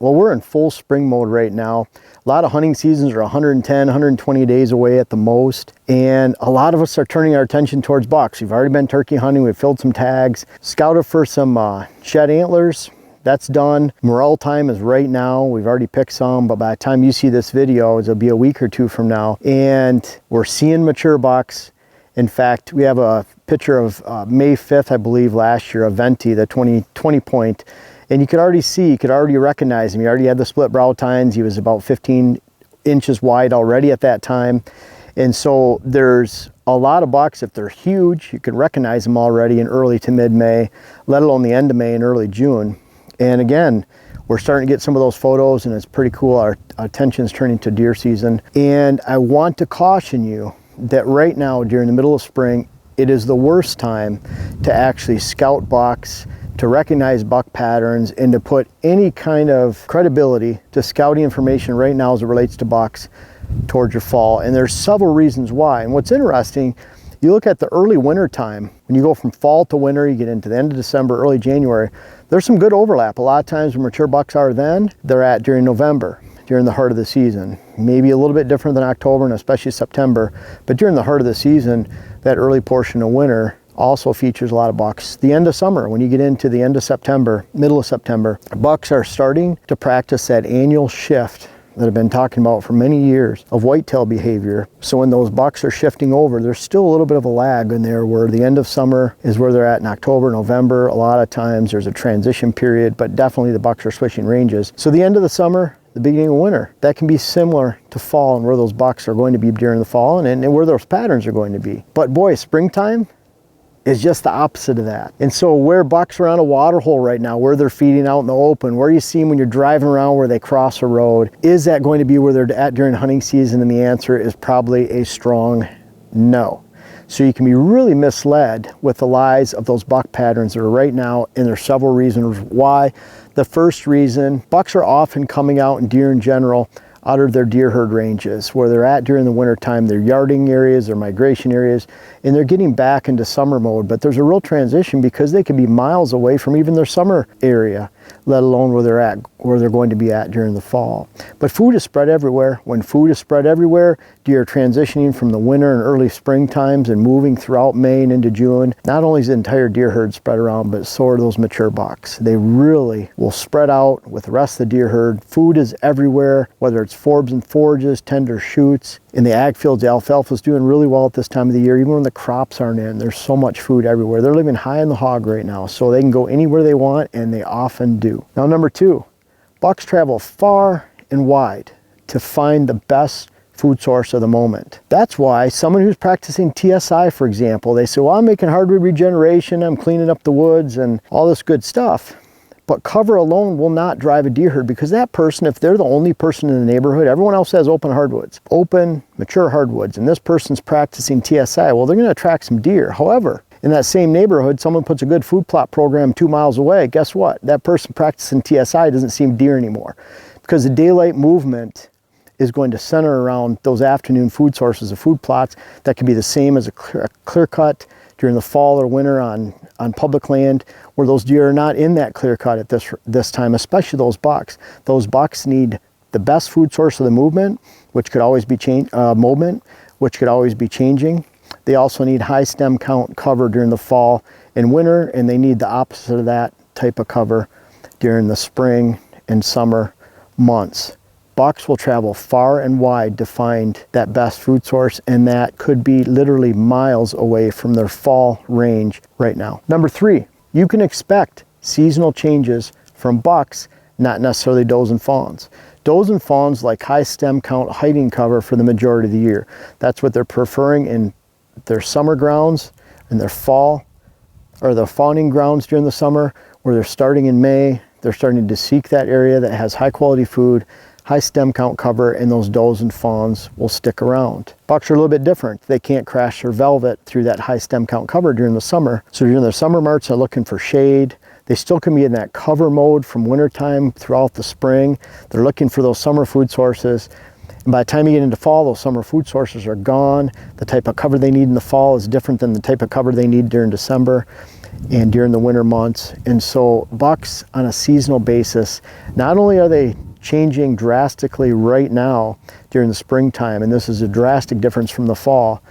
Well, we're in full spring mode right now. A lot of hunting seasons are 110, 120 days away at the most. And a lot of us are turning our attention towards bucks. We've already been turkey hunting. We've filled some tags, scouted for some shed antlers. That's done. Morel time is right now. We've already picked some, but by the time you see this video, it'll be a week or two from now. And we're seeing mature bucks. In fact, we have a picture of May 5th, I believe, last year, of Venti, the 20 point. And you could already see, you could already recognize him. He already had the split brow tines. He was about 15 inches wide already at that time. And so there's a lot of bucks. If they're huge, you can recognize them already in early to mid-May, let alone the end of May and early June. And again, we're starting to get some of those photos, and it's pretty cool. Our attention's turning to deer season. And I want to caution you that right now, during the middle of spring, it is the worst time to actually scout bucks, to recognize buck patterns, and to put any kind of credibility to scouting information right now as it relates to bucks towards your fall. And there's several reasons why. And what's interesting, you look at the early winter time, when you go from fall to winter, you get into the end of December, early January, there's some good overlap. A lot of times when mature bucks are then, they're at during November, during the heart of the season. Maybe a little bit different than October and especially September, but during the heart of the season, that early portion of winter also features a lot of bucks. The end of summer, when you get into the end of September, middle of September, bucks are starting to practice that annual shift that I've been talking about for many years of whitetail behavior. So when those bucks are shifting over, there's still a little bit of a lag in there, where the end of summer is where they're at in October, November. A lot of times there's a transition period, but definitely the bucks are switching ranges. So the end of the summer, the beginning of winter, that can be similar to fall and where those bucks are going to be during the fall, and where those patterns are going to be. But boy, springtime is just the opposite of that. And so where bucks are on a water hole right now, where they're feeding out in the open, where you see them when you're driving around, where they cross a road, is that going to be where they're at during hunting season? And the answer is probably a strong no. So you can be really misled with the lies of those buck patterns that are right now, and there's several reasons why. The first reason, bucks are often coming out, and deer in general, out of their deer herd ranges, where they're at during the winter time, their yarding areas, their migration areas, and they're getting back into summer mode. But there's a real transition because they can be miles away from even their summer area, let alone where they're at, where they're going to be at during the fall. But food is spread everywhere. When food is spread everywhere, deer are transitioning from the winter and early spring times and moving throughout May and into June. Not only is the entire deer herd spread around, but so are those mature bucks. They really will spread out with the rest of the deer herd. Food is everywhere, whether it's forbs and forages, tender shoots. In the ag fields, the alfalfa is doing really well at this time of the year, even when the crops aren't in. There's so much food everywhere. They're living high in the hog right now, so they can go anywhere they want, and they often do. Now, number two, bucks travel far and wide to find the best food source of the moment. That's why someone who's practicing TSI, for example, they say, well, I'm making hardwood regeneration, I'm cleaning up the woods and all this good stuff. But cover alone will not drive a deer herd, because that person, if they're the only person in the neighborhood, everyone else has open hardwoods, open, mature hardwoods, and this person's practicing TSI, well, they're going to attract some deer. However, in that same neighborhood, someone puts a good food plot program 2 miles away, guess what? That person practicing TSI doesn't see deer anymore, because the daylight movement is going to center around those afternoon food sources of food plots that can be the same as a clear cut during the fall or winter on public land, where those deer are not in that clear cut at this time, especially those bucks. Those bucks need the best food source of the movement, which could always be which could always be changing. They also need high stem count cover during the fall and winter, and they need the opposite of that type of cover during the spring and summer months. Bucks will travel far and wide to find that best food source, and that could be literally miles away from their fall range right now. Number three, you can expect seasonal changes from bucks, not necessarily does and fawns. Does and fawns like high stem count hiding cover for the majority of the year. That's what they're preferring in their summer grounds and their fall or their fawning grounds during the summer, where they're starting in May. They're starting to seek that area that has high quality food, high stem count cover, and those does and fawns will stick around. Bucks are a little bit different. They can't crash their velvet through that high stem count cover during the summer. So during their summer march, they're looking for shade. They still can be in that cover mode from wintertime throughout the spring. They're looking for those summer food sources. And by the time you get into fall, those summer food sources are gone. The type of cover they need in the fall is different than the type of cover they need during December. and during the winter months. And so bucks on a seasonal basis, not only are they changing drastically right now during the springtime, and this is a drastic difference from the fall,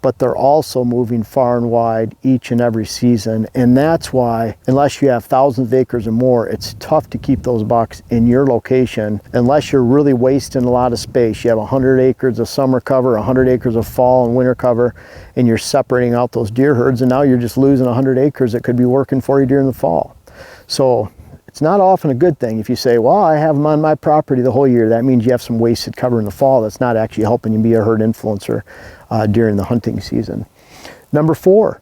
but they're also moving far and wide each and every season. And that's why, unless you have thousands of acres or more, it's tough to keep those bucks in your location unless you're really wasting a lot of space. You have 100 acres of summer cover, 100 acres of fall and winter cover, and you're separating out those deer herds, and now you're just losing 100 acres that could be working for you during the fall. So it's not often a good thing if you say, well, I have them on my property the whole year. That means you have some wasted cover in the fall. That's not actually helping you be a herd influencer during the hunting season. Number 4,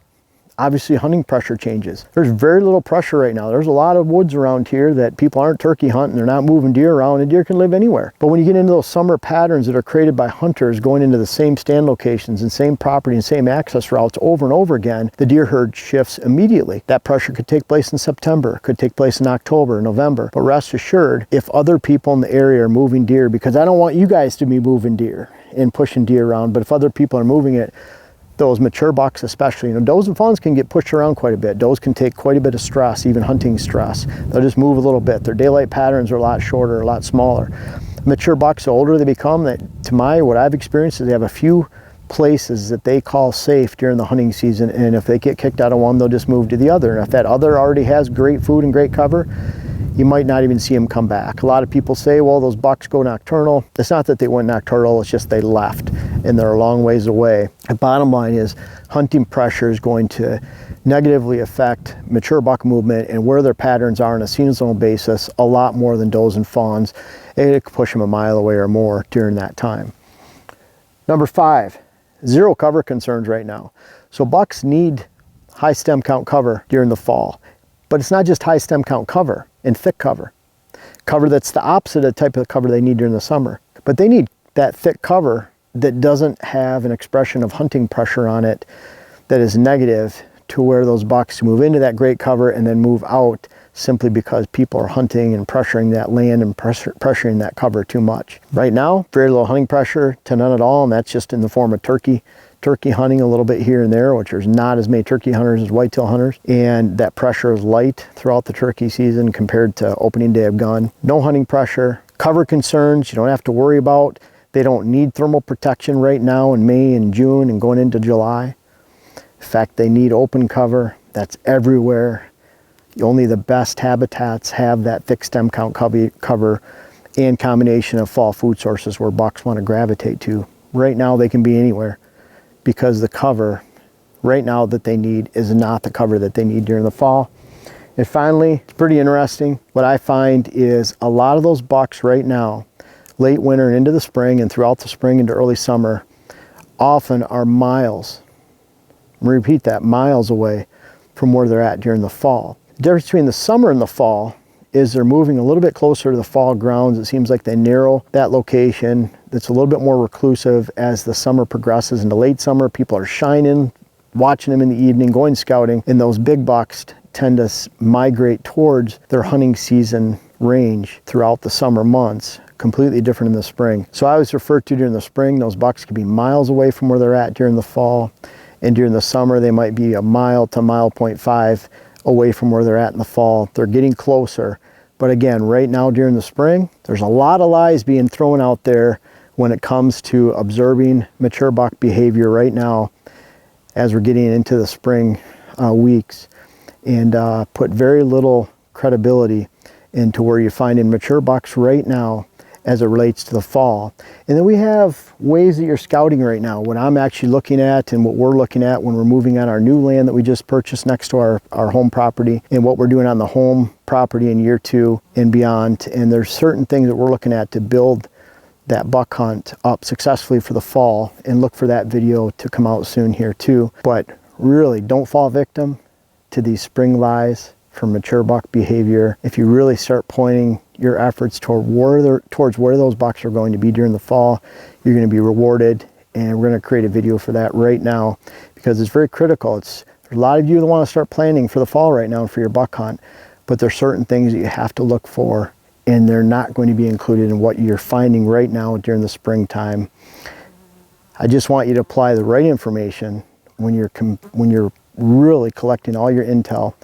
obviously hunting pressure changes. There's very little pressure right now. There's a lot of woods around here that people aren't turkey hunting. They're not moving deer around, and deer can live anywhere. But when you get into those summer patterns that are created by hunters going into the same stand locations and same property and same access routes over and over again, the deer herd shifts immediately. That pressure could take place in September, could take place in October, November. But rest assured, if other people in the area are moving deer, because I don't want you guys to be moving deer and pushing deer around, but if other people are moving it, those mature bucks especially, does and fawns can get pushed around quite a bit. Does can take quite a bit of stress, even hunting stress. They'll just move a little bit. Their daylight patterns are a lot shorter, a lot smaller. Mature bucks, the older they become, what I've experienced is they have a few places that they call safe during the hunting season, and if they get kicked out of one, they'll just move to the other. And if that other already has great food and great cover, you might not even see them come back. A lot of people say, well, those bucks go nocturnal. It's not that they went nocturnal, it's just they left and they're a long ways away. The bottom line is hunting pressure is going to negatively affect mature buck movement and where their patterns are on a seasonal basis a lot more than does and fawns. It could push them a mile away or more during that time. Number 5, zero cover concerns right now. So bucks need high stem count cover during the fall, but it's not just high stem count cover and thick cover. Cover that's the opposite of the type of cover they need during the summer. But they need that thick cover that doesn't have an expression of hunting pressure on it that is negative to where those bucks move into that great cover and then move out simply because people are hunting and pressuring that land and pressuring that cover too much. Right now, very little hunting pressure to none at all, and that's just in the form of turkey hunting a little bit here and there, which there's not as many turkey hunters as whitetail hunters, and that pressure is light throughout the turkey season compared to opening day of gun. No hunting pressure. Cover concerns you don't have to worry about. They don't need thermal protection right now in May and June and going into July. In fact, they need open cover. That's everywhere. Only the best habitats have that thick stem count cover and combination of fall food sources where bucks want to gravitate to. Right now they can be anywhere because the cover right now that they need is not the cover that they need during the fall. And finally, it's pretty interesting. What I find is a lot of those bucks right now, late winter and into the spring and throughout the spring into early summer, often are miles, I'm gonna repeat that, miles away from where they're at during the fall. The difference between the summer and the fall is they're moving a little bit closer to the fall grounds. It seems like they narrow that location. That's a little bit more reclusive as the summer progresses. Into late summer, people are shining, watching them in the evening, going scouting, and those big bucks tend to migrate towards their hunting season range throughout the summer months, completely different in the spring. So I always refer to during the spring, those bucks could be miles away from where they're at during the fall, and during the summer, they might be a mile to mile 0.5 away from where they're at in the fall. They're getting closer. But again, right now during the spring, there's a lot of lies being thrown out there when it comes to observing mature buck behavior right now as we're getting into the spring weeks, and put very little credibility into where you're finding mature bucks right now as it relates to the fall. And then we have ways that you're scouting right now. What I'm actually looking at and what we're looking at when we're moving on our new land that we just purchased next to our home property, and what we're doing on the home property in year 2 and beyond. And there's certain things that we're looking at to build that buck hunt up successfully for the fall, and look for that video to come out soon here too. But really, don't fall victim to these spring lies from mature buck behavior. If you really start pointing your efforts towards where those bucks are going to be during the fall, you're going to be rewarded. And we're going to create a video for that right now because it's very critical. There's a lot of you that want to start planning for the fall right now for your buck hunt, but there's certain things that you have to look for, and they're not going to be included in what you're finding right now during the springtime. I just want you to apply the right information when you're really collecting all your intel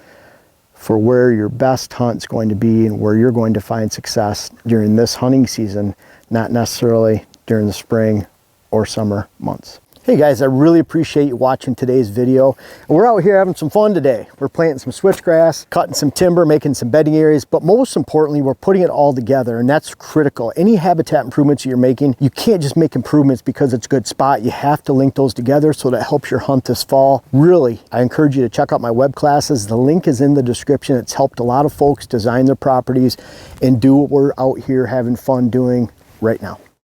for where your best hunt's going to be and where you're going to find success during this hunting season, not necessarily during the spring or summer months. Hey guys, I really appreciate you watching today's video. We're out here having some fun today. We're planting some switchgrass, cutting some timber, making some bedding areas, but most importantly, we're putting it all together, and that's critical. Any habitat improvements you're making, you can't just make improvements because it's a good spot. You have to link those together so that helps your hunt this fall. Really, I encourage you to check out my web classes. The link is in the description. It's helped a lot of folks design their properties and do what we're out here having fun doing right now.